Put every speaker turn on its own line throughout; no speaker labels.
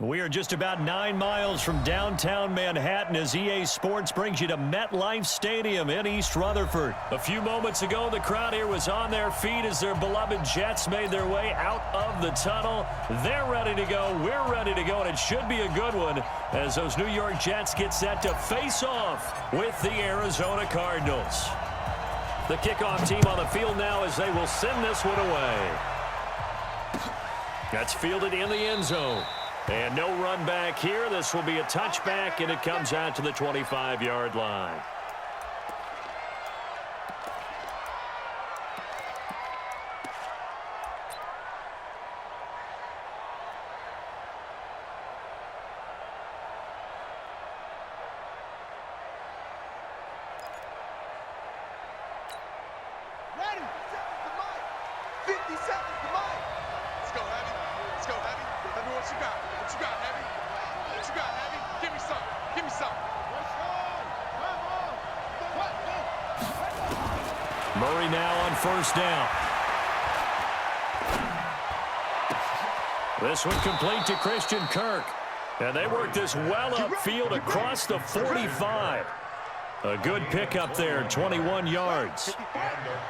We are just about 9 miles from downtown Manhattan as EA Sports brings you to MetLife Stadium in East Rutherford. A few moments ago, the crowd here was on their feet as their beloved Jets made their way out of the tunnel. They're ready to go. We're ready to go, and it should be a good one as those New York Jets get set to face off with the Arizona Cardinals. The kickoff team on the field now as they will send this one away. That's fielded in the end zone. And no run back here. This will be a touchback, and it comes out to the 25-yard line.
Ready, 50 seconds, come on. Let's go, Heavy. Let's go, Heavy. Heavy, what you got? What you got, Heavy? What you got, Heavy? Give me some. Give me some.
Murray now on first down. This one complete to Christian Kirk. And they work this well upfield across the 45. A good pickup there, 21 yards.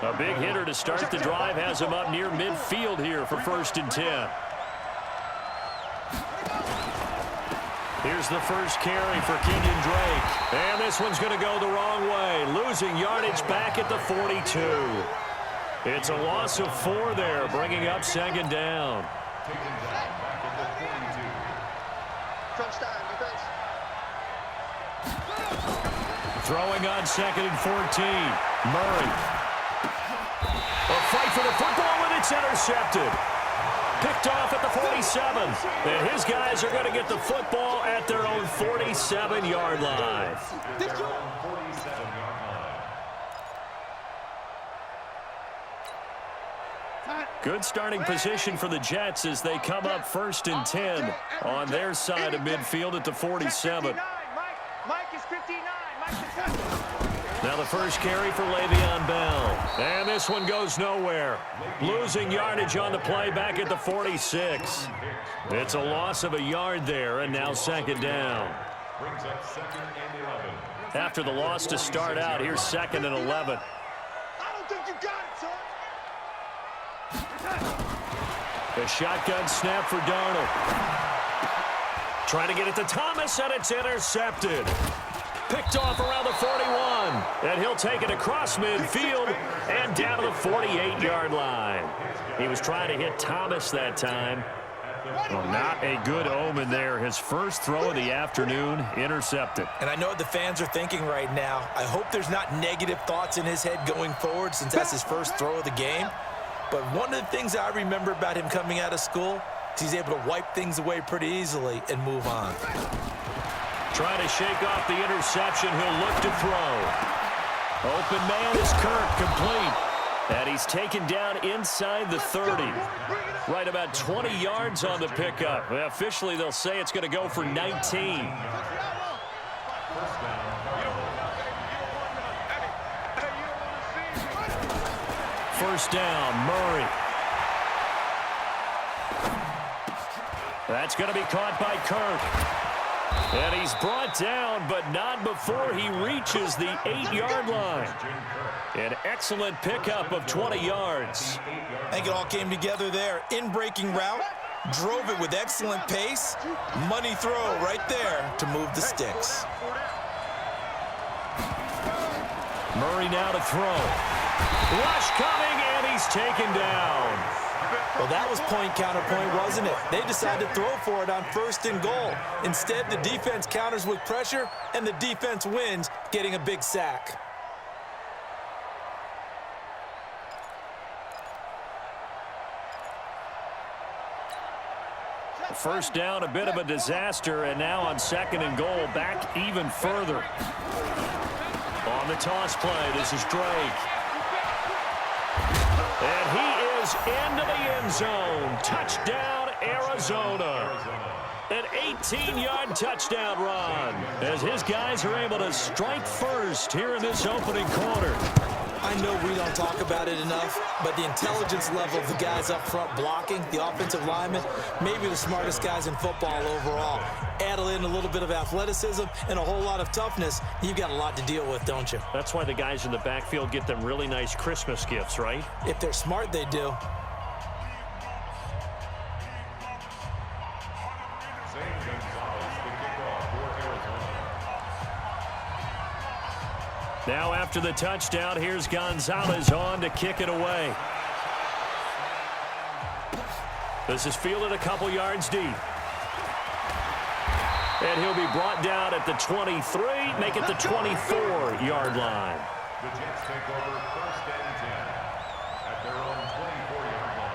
A big hitter to start the drive has him up near midfield here for 1st and 10. Here's the first carry for Kenyon Drake. And this one's going to go the wrong way. Losing yardage back at the 42. It's a loss of 4 there, bringing up 2nd down. Throwing on 2nd and 14. Murray. A fight for the football, and it's intercepted. Picked off at the 47. And his guys are going to get the football at their own 47-yard line. Good starting position for the Jets as they come up 1st and 10 on their side of midfield at the 47.
Mike is 59.
Now the first carry for Le'Veon Bell. And this one goes nowhere. Losing yardage on the play back at the 46. It's a loss of a yard there, and now 2nd down. After the loss to start out, here's 2nd and 11.
I don't think you got it, son.
The shotgun snap for Darnold. Trying to get it to Thomas, and it's intercepted. Picked off around the 41. And he'll take it across midfield and down to the 48-yard line. He was trying to hit Thomas that time. Well, not a good omen there. His first throw of the afternoon intercepted.
And I know what the fans are thinking right now. I hope there's not negative thoughts in his head going forward since that's his first throw of the game. But one of the things I remember about him coming out of school is he's able to wipe things away pretty easily and move on.
Trying to shake off the interception. He'll look to throw. Open man is Kirk, complete. And he's taken down inside the 30. Right about 20 yards on the pickup. Well, officially, they'll say it's going to go for 19. First down, Murray. That's going to be caught by Kirk. And he's brought down, but not before he reaches the 8-yard line. An excellent pickup of 20 yards.
I think it all came together there. In-breaking route, drove it with excellent pace. Money throw right there to move the sticks.
Murray now to throw. Rush coming, and he's taken down.
Well, that was point counterpoint, wasn't it? They decided to throw for it on 1st and goal. Instead, the defense counters with pressure, and the defense wins, getting a big sack.
First down, a bit of a disaster, and now on 2nd and goal, back even further. On the toss play, this is Drake. And he is into the end zone. Touchdown, Arizona. An 18-yard touchdown run as his guys are able to strike first here in this opening quarter.
I I know we don't talk about it enough, but the intelligence level of the guys up front blocking, the offensive linemen, maybe the smartest guys in football overall. Add in a little bit of athleticism and a whole lot of toughness, you've got a lot to deal with, don't you?
That's why the guys in the backfield get them really nice Christmas gifts, right?
If they're smart, they do.
Now after the touchdown, here's Gonzalez on to kick it away. This is fielded a couple yards deep. And he'll be brought down at the 23, make it the 24-yard line.
The Jets take over 1st and 10 at their own 24-yard line.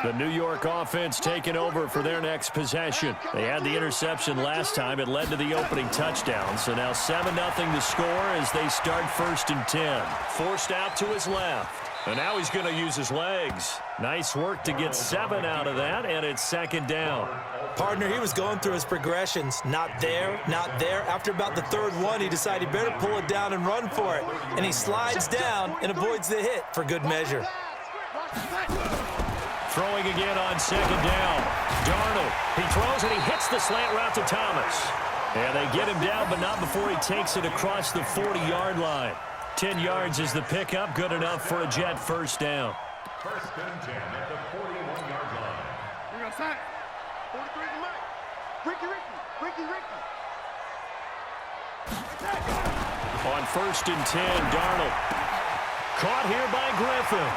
The New York offense taking over for their next possession. They had the interception last time. It led to the opening touchdown. So now 7-0 to score as they start 1st and 10. Forced out to his left. And now he's going to use his legs. Nice work to get 7 out of that, and it's 2nd down.
Partner, he was going through his progressions. Not there, not there. After about the 3rd one, he decided he better pull it down and run for it. And he slides down and avoids the hit for good measure.
Throwing again on 2nd down. Darnold, he throws and he hits the slant route to Thomas. And they get him down, but not before he takes it across the 40-yard line. 10 yards is the pickup, good enough for a Jet 1st down.
1st and 10 at the 41-yard line.
You're going to sign. 43 to Mike. Ricky.
On 1st and 10, Darnold. Caught here by Griffin.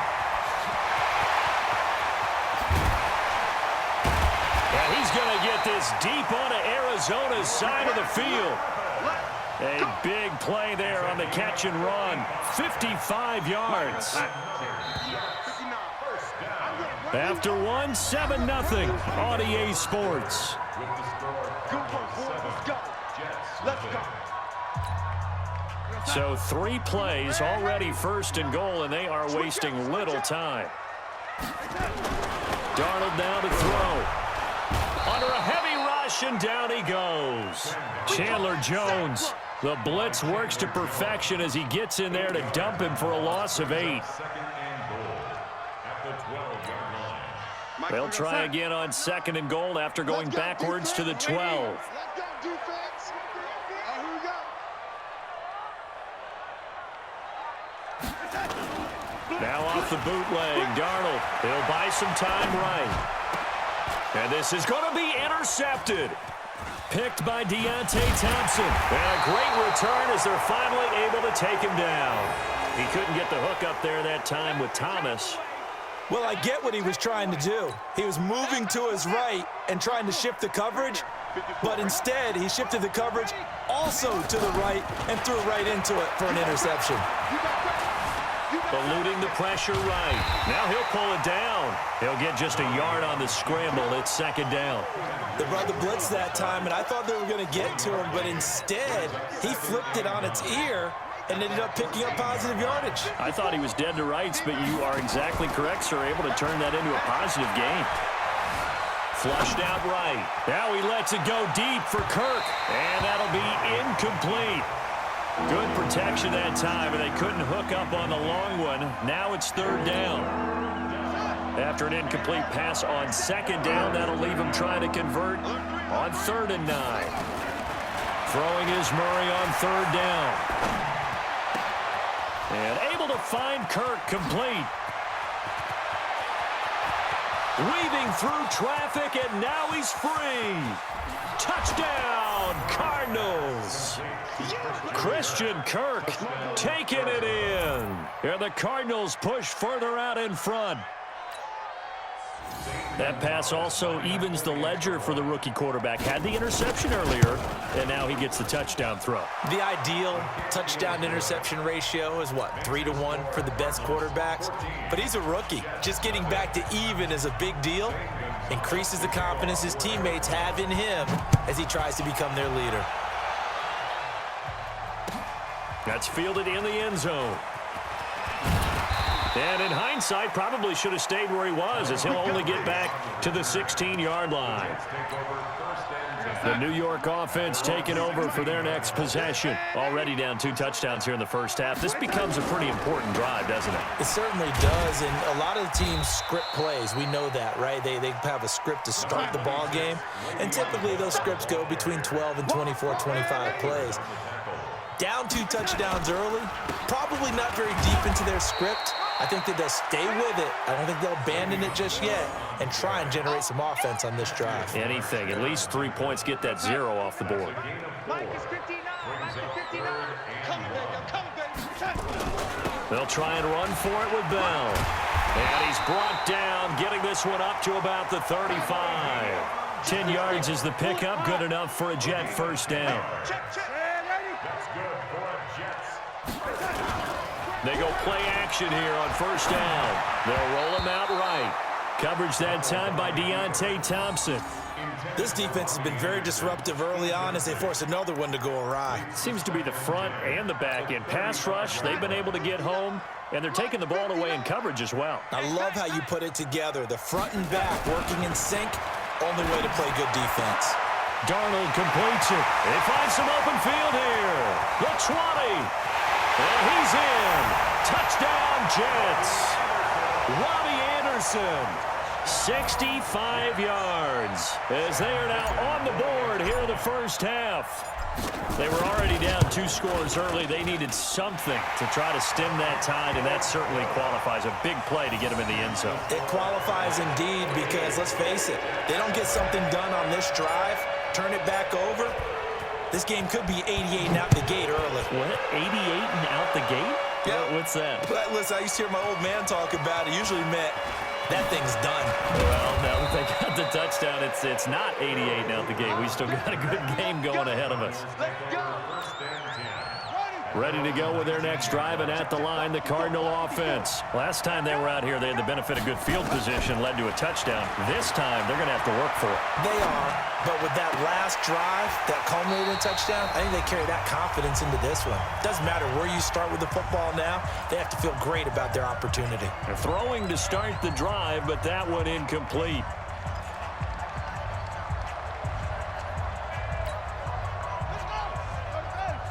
And he's going to get this deep onto Arizona's side of the field. A big play there on the catch and run. 55 yards. After one, 7-0 on EA Sports. So 3 plays already 1st and goal, and they are wasting little time. Darnold now to throw. Under a heavy rush, and down he goes. Chandler Jones. The blitz works to perfection as he gets in there to dump him for a loss of 8. They'll try again on 2nd and goal after going backwards to the 12. Now off the bootleg, Darnold. He'll buy some time right. And this is going to be intercepted. Picked by Deontay Thompson. And a great return as they're finally able to take him down. He couldn't get the hook up there that time with Thomas.
Well, I get what he was trying to do. He was moving to his right and trying to shift the coverage, but instead he shifted the coverage also to the right and threw right into it for an interception.
Eluding the pressure right. Now he'll pull it down. He'll get just a yard on the scramble. It's 2nd down.
They brought the blitz that time, and I thought they were going to get to him, but instead he flipped it on its ear and ended up picking up positive yardage.
I thought he was dead to rights, but you are exactly correct, sir. Able to turn that into a positive gain. Flushed out right. Now he lets it go deep for Kirk, and that'll be incomplete. Good protection that time, and they couldn't hook up on the long one. Now it's 3rd down. After an incomplete pass on 2nd down, that'll leave him trying to convert on 3rd and 9. Throwing is Murray on 3rd down. And able to find Kirk complete. Weaving through traffic, and now he's free. Touchdown, Cardinals. Christian Kirk taking it in. And the Cardinals push further out in front. That pass also evens the ledger for the rookie quarterback. Had the interception earlier, and now he gets the touchdown throw.
The ideal touchdown-interception ratio is, what, 3-to-1 for the best quarterbacks? But he's a rookie. Just getting back to even is a big deal. Increases the confidence his teammates have in him as he tries to become their leader.
That's fielded in the end zone. And in hindsight, probably should have stayed where he was, as he'll only get back to the 16-yard line. The New York offense taking over for their next possession. Already down 2 touchdowns here in the first half. This becomes a pretty important drive, doesn't it?
It certainly does, and a lot of the teams script plays. We know that, right? They have a script to start the ball game, and typically those scripts go between 12 and 24, 25 plays. Down 2 touchdowns early, probably not very deep into their script. I think that they'll stay with it. I don't think they'll abandon it just yet and try and generate some offense on this drive.
Anything. At least 3 points, get that 0 off the board.
Mike is 59. Mike is 59. Come, baby.
They'll try and run for it with Bell. And he's brought down, getting this one up to about the 35. 10 yards is the pickup. Good enough for a Jet first down. They go play action here on first down. They'll roll him out right. Coverage that time by Deontay Thompson.
This defense has been very disruptive early on as they force another one to go awry.
Seems to be the front and the back end. Pass rush, they've been able to get home, and they're taking the ball away in coverage as well.
I love how you put it together. The front and back working in sync, only way to play good defense.
Darnold completes it. They find some open field here. The 20. And he's in. Touchdown, Jets. Robbie Anderson, 65 yards, as they are now on the board here in the first half. They were already down 2 scores early. They needed something to try to stem that tide, and that certainly qualifies. A big play to get them in the end zone.
It qualifies indeed because, let's face it, they don't get something done on this drive, turn it back over, this game could be 88 and out the gate early.
What? 88 and out the gate?
Yeah.
What's that?
Well, listen, I used to hear my old man talk about it. Usually meant that thing's done.
Well, now that they got the touchdown, it's not 88 and out the gate. We still got a good game going ahead of us. Ready to go with their next drive, and at the line, the Cardinal offense. Last time they were out here, they had the benefit of good field position, led to a touchdown. This time, they're going to have to work for it.
They are, but with that last drive, that culminated in a touchdown, I think they carry that confidence into this one. Doesn't matter where you start with the football now, they have to feel great about their opportunity.
They're throwing to start the drive, but that one incomplete.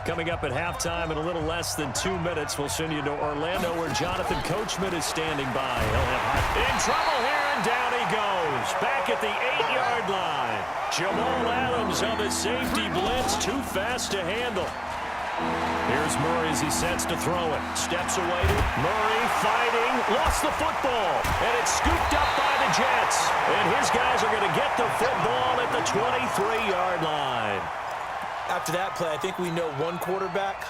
Coming up at halftime in a little less than 2 minutes, we'll send you to Orlando where Jonathan Coachman is standing by. He'll have in trouble here, and down he goes. Back at the 8-yard line. Jamal Adams on the safety blitz, too fast to handle. Here's Murray as he sets to throw it. Steps away to Murray, fighting, lost the football, and it's scooped up by the Jets. And his guys are going to get the football at the 23-yard line.
After that play, I think we know one quarterback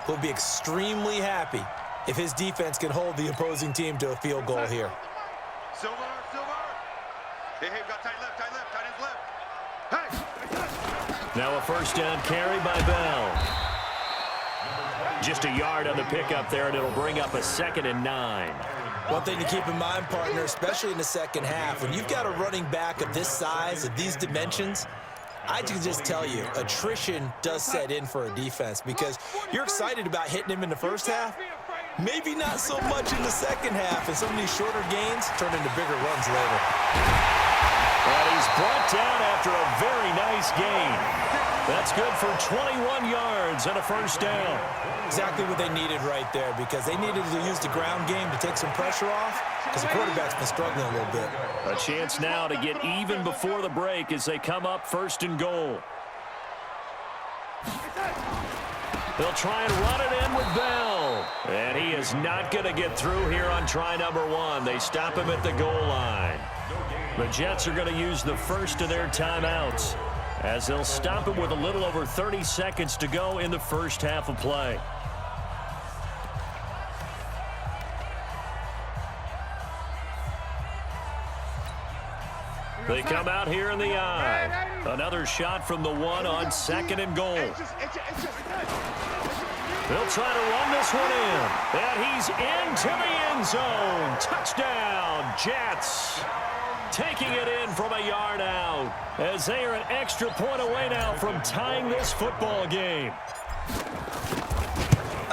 will be extremely happy if his defense can hold the opposing team to a field goal here.
Silver. Hey, got tight left, tight ends left. Hey!
Now a first down carry by Bell. Just a yard on the pickup there, and it'll bring up a 2nd and 9.
One thing to keep in mind, partner, especially in the second half, when you've got a running back of this size, of these dimensions, I can just tell you, attrition does set in for a defense because you're excited about hitting him in the first half, maybe not so much in the second half, and some of these shorter gains turn into bigger runs later.
And he's brought down after a very nice gain. That's good for 21 yards and a first down.
Exactly what they needed right there because they needed to use the ground game to take some pressure off because the quarterback's been struggling a little bit.
A chance now to get even before the break as they come up 1st and goal. They'll try and run it in with Bell. And he is not going to get through here on try number 1. They stop him at the goal line. The Jets are going to use the first of their timeouts as they'll stop him with a little over 30 seconds to go in the first half of play. They come out here in the eye. Another shot from the 1 on 2nd and goal. They'll try to run this one in. And he's into the end zone. Touchdown, Jets. Taking it in from a yard out as they are an extra point away now from tying this football game.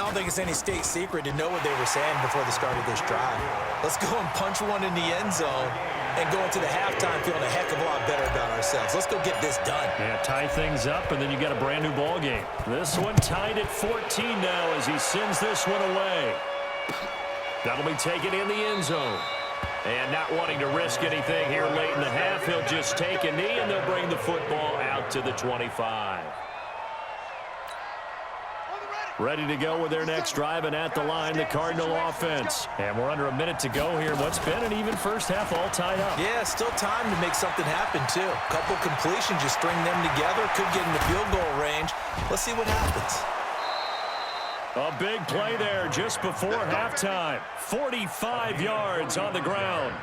don't think it's any state secret to know what they were saying before the start of this drive. Let's go and punch one in the end zone and go into the halftime feeling a heck of a lot better about ourselves. Let's go get this done.
Yeah, tie things up, and then you got a brand new ball game. This one tied at 14 now as he sends this one away. That'll be taken in the end zone. And not wanting to risk anything here late in the half, he'll just take a knee, and they'll bring the football out to the 25. Ready to go with their next drive, and at the line, the Cardinal offense. And we're under a minute to go here. What's been an even first half, all tied up.
Yeah, still time to make something happen, too. Couple completions, just string them together. Could get in the field goal range. Let's see what happens.
A big play there just before halftime. 45 yards on the ground.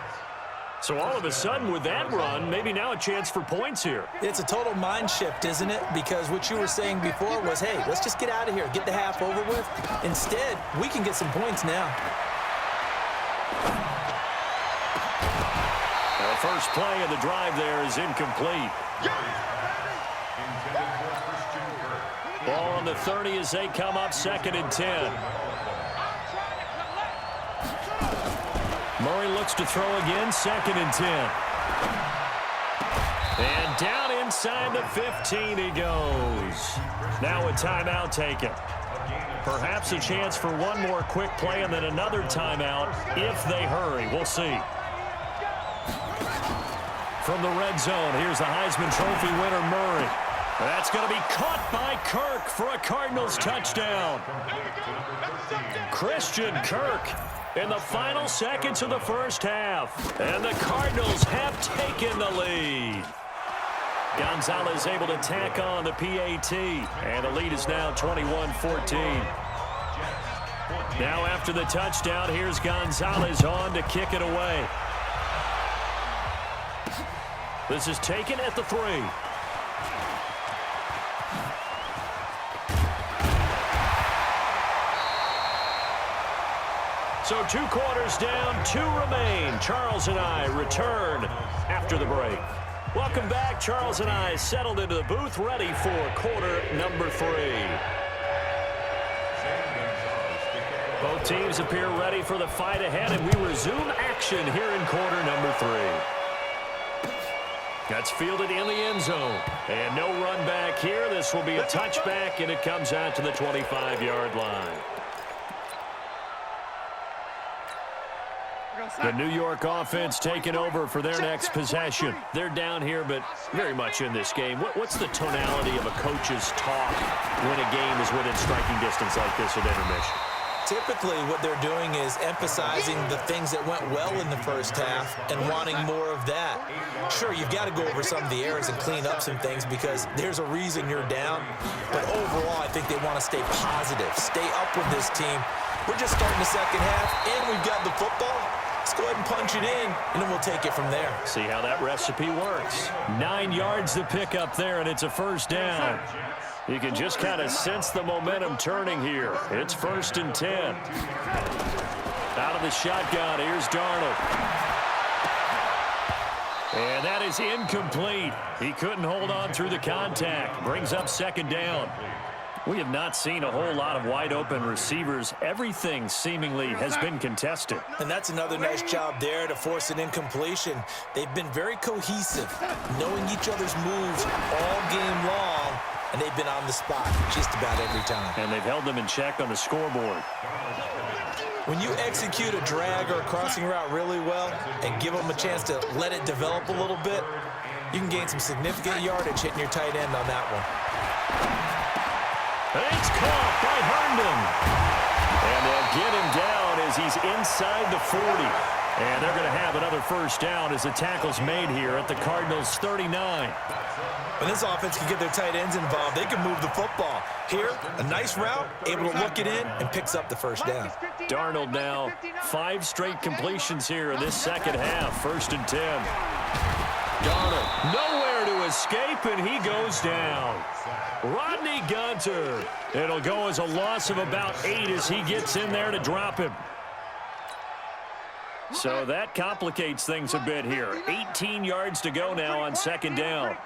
So all of a sudden with that run, maybe now a chance for points here.
It's a total mind shift, isn't it? Because what you were saying before was, hey, let's just get out of here, get the half over with. Instead, we can get some points now.
The first play of the drive there is incomplete. Ball on the 30 as they come up 2nd and 10. Murray looks to throw again, 2nd and 10. And down inside the 15 he goes. Now a timeout taken. Perhaps a chance for one more quick play and then another timeout if they hurry. We'll see. From the red zone, here's the Heisman Trophy winner, Murray. That's going to be caught by Kirk for a Cardinals touchdown. Christian Kirk in the final seconds of the first half. And the Cardinals have taken the lead. Gonzalez able to tack on the PAT. And the lead is now 21-14. Now after the touchdown, here's Gonzalez on to kick it away. This is taken at the 3. So 2 quarters down, 2 remain. Charles and I return after the break. Welcome back. Charles and I settled into the booth, ready for quarter number 3. Both teams appear ready for the fight ahead, and we resume action here in quarter number 3. That's fielded in the end zone. And no run back here. This will be a touchback, and it comes out to the 25-yard line. The New York offense taking over for their next possession. They're down here, but very much in this game. What's the tonality of a coach's talk when a game is within striking distance like this at intermission?
Typically, what they're doing is emphasizing the things that went well in the first half and wanting more of that. Sure, you've got to go over some of the errors and clean up some things because there's a reason you're down. But overall, I think they want to stay positive, stay up with this team. We're just starting the second half, and we've got the football. Let's go ahead and punch it in, and then we'll take it from there.
See how that recipe works. 9 yards to pick up there, and it's a first down. You can just kind of sense the momentum turning here. It's 1st and 10. Out of the shotgun, here's Darnold. And that is incomplete. He couldn't hold on through the contact. Brings up 2nd down. We have not seen a whole lot of wide-open receivers. Everything seemingly has been contested.
And that's another nice job there to force an incompletion. They've been very cohesive, knowing each other's moves all game long, and they've been on the spot just about every time.
And they've held them in check on the scoreboard.
When you execute a drag or a crossing route really well and give them a chance to let it develop a little bit, you can gain some significant yardage hitting your tight end on that one.
It's caught by Herndon. And they'll get him down as he's inside the 40. And they're going to have another first down as the tackle's made here at the Cardinals' 39.
When this offense can get their tight ends involved, they can move the football. Here, a nice route, able to look it in, and picks up the first down.
Darnold now 5 straight completions here in this second half. 1st and 10. Darnold nowhere to escape, and he goes down. Rodney Gunter. It'll go as a loss of about 8 as he gets in there to drop him. So that complicates things a bit here. 18 yards to go now on 2nd down.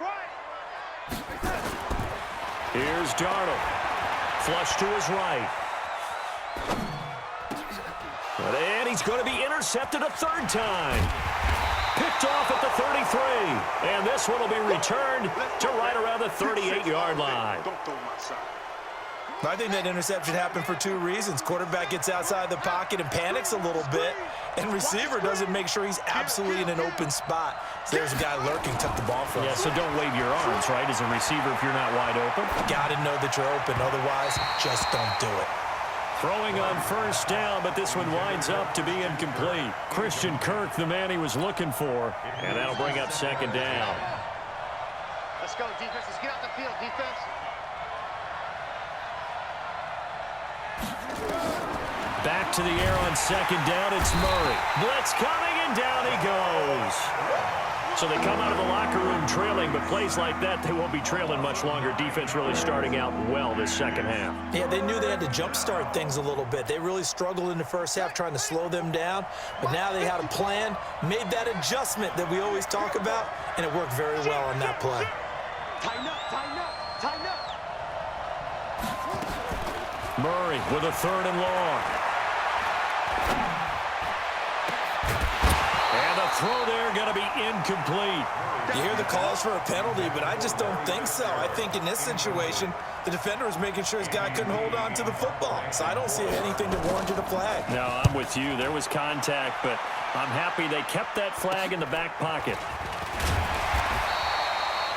Here's Darnold. Flush to his right. And he's going to be intercepted a third time. Picked off at the 33. And this one will be returned to right around the 38-yard line.
Don't throw my side.
I think that interception happened for two reasons. Quarterback gets outside the pocket and panics a little bit, and receiver doesn't make sure he's absolutely in an open spot. So there's a guy lurking, took the ball from him.
Yeah, so don't wave your arms, right, as a receiver if you're not wide open.
Got to know that you're open. Otherwise, just don't do it.
Throwing on first down, but this one winds up to be incomplete. Christian Kirk, the man he was looking for, and that'll bring up second down.
Let's go, defense. Let's get out the field, defense.
Back to the air on second down, it's Murray. Blitz coming, and down he goes. So they come out of the locker room trailing, but plays like that, they won't be trailing much longer. Defense really starting out well this second half.
Yeah, they knew they had to jumpstart things a little bit. They really struggled in the first half trying to slow them down, but now they had a plan, made that adjustment that we always talk about, and it worked very well on that play.
Tighten up, tighten up, tighten up.
Murray with a third and long. And the throw there going to be incomplete.
You hear the calls for a penalty, but I just don't think so. I think in this situation, the defender was making sure his guy couldn't hold on to the football. So I don't see anything to warrant a flag.
No, I'm with you. There was contact, but I'm happy they kept that flag in the back pocket.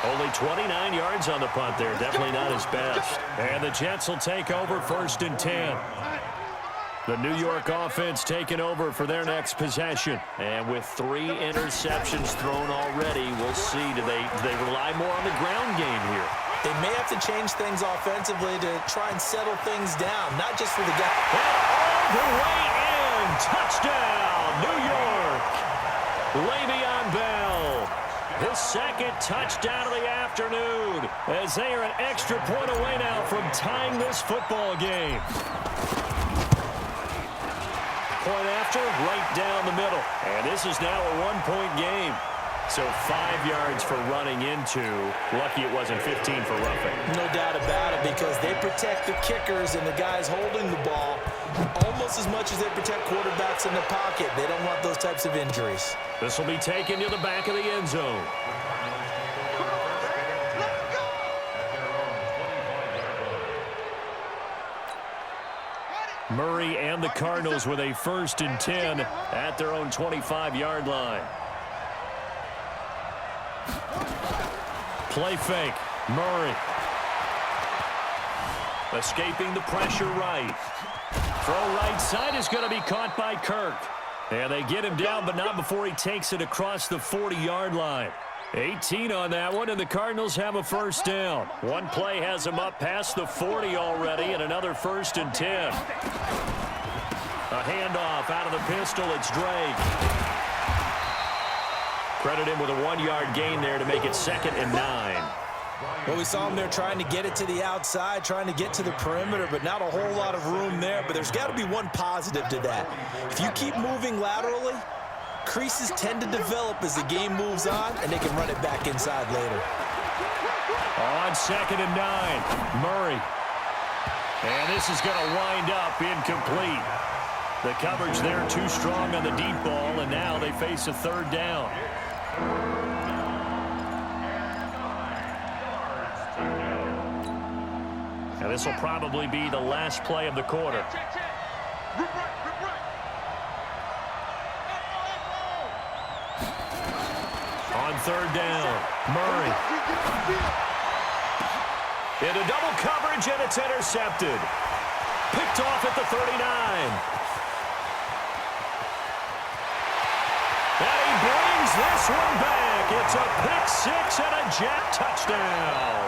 Only 29 yards on the punt there. Definitely not his best. And the Jets will take over first and 10. The New York offense taking over for their next possession. And with 3 interceptions thrown already, we'll see. Do they rely more on the ground game here?
They may have to change things offensively to try and settle things down, not just for the guy.
And all the way in. Touchdown, New York. Le'Veon Bell. His second touchdown of the afternoon as they are an extra point away now from tying this football game. Point after, right down the middle. And this is now a 1-point game. So 5 yards for running into. Lucky it wasn't 15 for roughing.
No doubt about it, because they protect the kickers and the guys holding the ball almost as much as they protect quarterbacks in the pocket. They don't want those types of injuries.
This will be taken to the back of the end zone. Murray and the Cardinals with a first and 10 at their own 25-yard line. Play fake. Murray. Escaping the pressure right. Throw right side is going to be caught by Kirk. And they get him down, but not before he takes it across the 40-yard line. 18 on that one, and the Cardinals have a first down. One play has them up past the 40 already, and another first and 10. A handoff out of the pistol. It's Drake. Credit him with a 1-yard gain there to make it 2nd and 9.
Well, we saw him there trying to get it to the outside, trying to get to the perimeter, but not a whole lot of room there. But there's got to be one positive to that. If you keep moving laterally, creases tend to develop as the game moves on, and they can run it back inside later.
On 2nd and 9, Murray. And this is going to wind up incomplete. The coverage there too strong on the deep ball, and now they face a third down. Now this will probably be the last play of the quarter. On third down, Murray. Into double coverage, and it's intercepted. Picked off at the 39. And he brings this one back. It's a pick 6 and a Jet touchdown.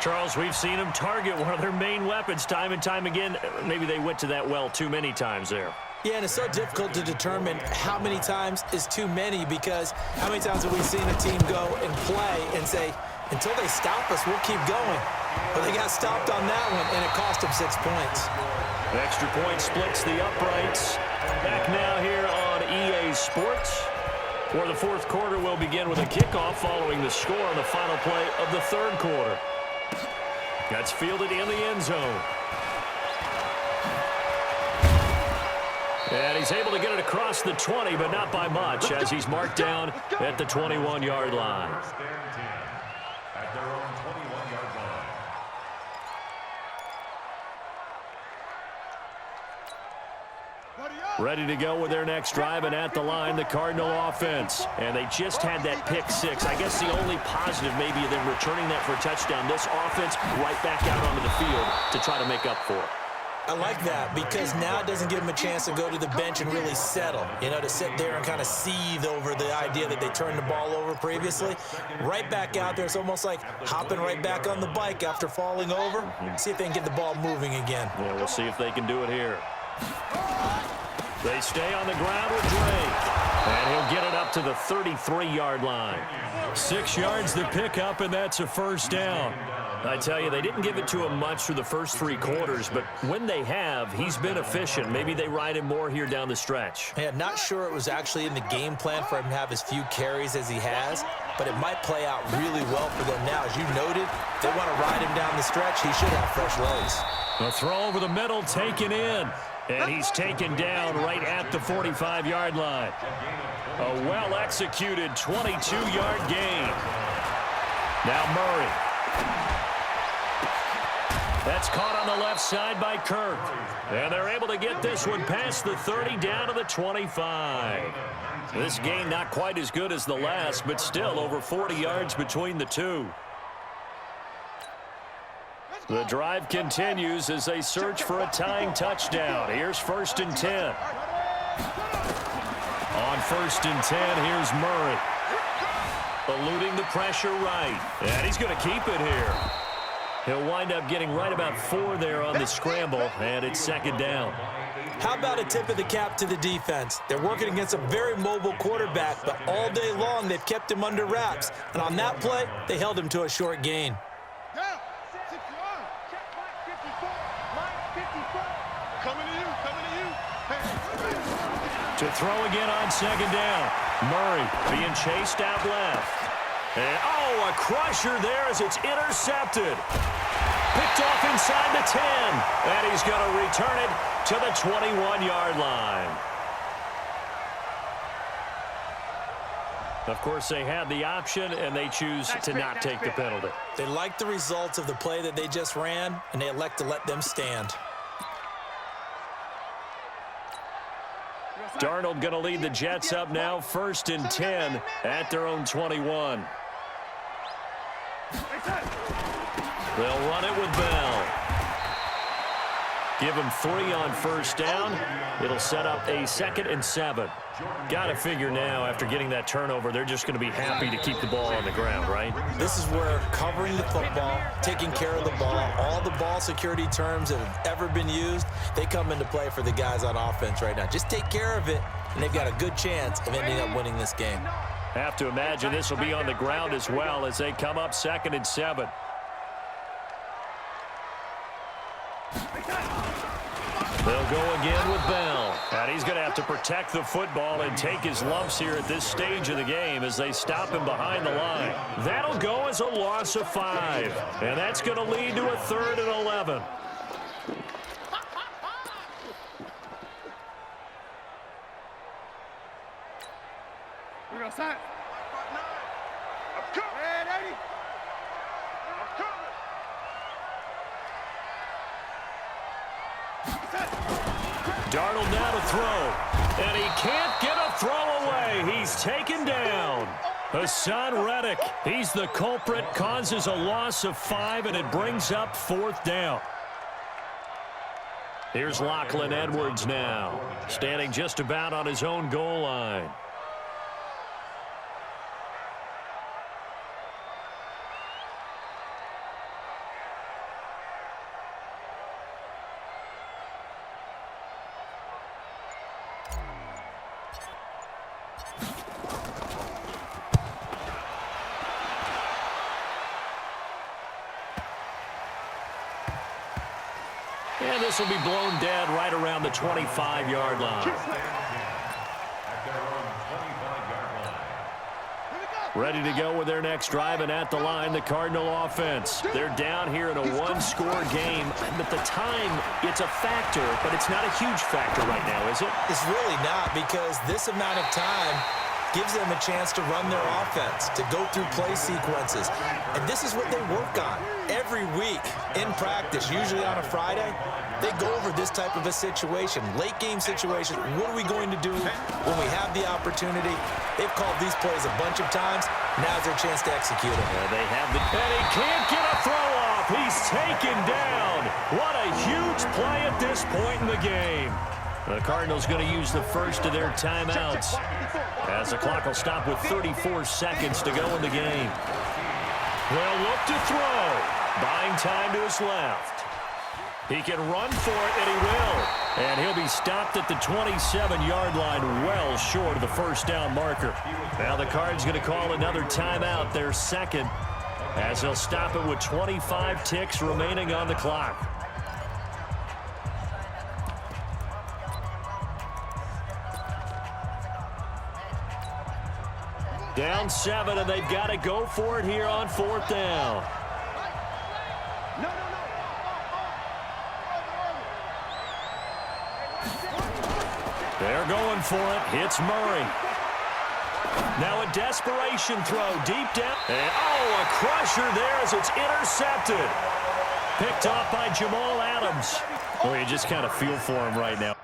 Charles, we've seen them target one of their main weapons time and time again. Maybe they went to that well too many times there.
Yeah, and it's so difficult to determine how many times is too many, because how many times have we seen a team go and play and say, until they stop us, we'll keep going. But they got stopped on that one, and it cost them 6 points.
The extra point splits the uprights. Back now here on EA Sports, where the fourth quarter will begin with a kickoff following the score on the final play of the third quarter. That's fielded in the end zone. And he's able to get it across the 20, but not by much, as he's marked down at the 21-yard line.
First and 10 at their own 21-yard line.
Ready to go with their next drive, and at the line, the Cardinal offense. And they just had that pick six. I guess the only positive maybe of them returning that for a touchdown. This offense right back out onto the field to try to make up for it.
I like that because now it doesn't give them a chance to go to the bench and really settle, to sit there and kind of seethe over the idea that they turned the ball over previously. Right back out there, it's almost like hopping right back on the bike after falling over. See if they can get the ball moving again.
Yeah, we'll see if they can do it here. They stay on the ground with Drake. And he'll get it up to the 33-yard line. 6 yards to pick up, and that's a first down. I tell you, they didn't give it to him much through the first 3 quarters, but when they have, he's been efficient. Maybe they ride him more here down the stretch.
Yeah, not sure it was actually in the game plan for him to have as few carries as he has, but it might play out really well for them now. As you noted, if they want to ride him down the stretch, he should have fresh legs.
A throw over the middle taken in. And he's taken down right at the 45-yard line. A well-executed 22-yard gain. Now Murray. That's caught on the left side by Kirk. And they're able to get this one past the 30 down to the 25. This game not quite as good as the last, but still over 40 yards between the two. The drive continues as they search for a tying touchdown. Here's 1st and 10. On 1st and 10, here's Murray. Eluding the pressure right. And he's going to keep it here. He'll wind up getting right about 4 there on the scramble, and it's 2nd down.
How about a tip of the cap to the defense? They're working against a very mobile quarterback, but all day long they've kept him under wraps. And on that play, they held him to a short gain.
To throw again on 2nd down. Murray being chased out left. And, a crusher there as it's intercepted. Picked off inside the 10. And he's going to return it to the 21-yard line. Of course, they had the option, and they choose to not take the penalty.
They like the results of the play that they just ran, and they elect to let them stand.
Darnold going to lead the Jets up now, 1st and 10 at their own 21. They'll run it with Bell. Give him 3 on 1st down. It'll set up a 2nd and 7. Got to figure now, after getting that turnover, they're just going to be happy to keep the ball on the ground, right?
This is where covering the football, taking care of the ball, all the ball security terms that have ever been used, they come into play for the guys on offense right now. Just take care of it, and they've got a good chance of ending up winning this game.
Have to imagine this will be on the ground as well as they come up 2nd and 7. They'll go again with Bell. And he's going to have to protect the football and take his lumps here at this stage of the game as they stop him behind the line. That'll go as a loss of 5. And that's going to lead to a 3rd and 11.
We're going to sign. I'm coming. Man, Eddie. I'm coming.
Darnold now to throw. And he can't get a throw away. He's taken down. Hassan Reddick, he's the culprit, causes a loss of 5, and it brings up 4th down. Here's Lachlan Edwards now, standing just about on his own goal line. And this will be blown dead right around the 25-yard line.
At their own 25-yard line.
Here we go.
Ready to go with their next drive, and at the line, the Cardinal offense. They're down here in a one-score game. At the time, it's a factor, but it's not a huge factor right now, is it?
It's really not, because this amount of time gives them a chance to run their offense, to go through play sequences. And this is what they work on every week in practice, usually on a Friday. They go over this type of a situation, late game situation. What are we going to do when we have the opportunity? They've called these plays a bunch of times. Now's their chance to execute them.
And they have the... And he can't get a throw off. He's taken down. What a huge play at this point in the game. The Cardinals going to use the first of their timeouts, as the clock will stop with 34 seconds to go in the game. Well, look to throw. Buying time to his left. He can run for it, and he will. And he'll be stopped at the 27-yard line, well short of the first down marker. Now the Cards going to call another timeout, their second, as they'll stop it with 25 ticks remaining on the clock. Down 7, and they've got to go for it here on 4th down. They're going for it. Hits Murray. Now a desperation throw deep down. And, oh, a crusher there as it's intercepted. Picked off by Jamal Adams. Well, you just kind of feel for him right now.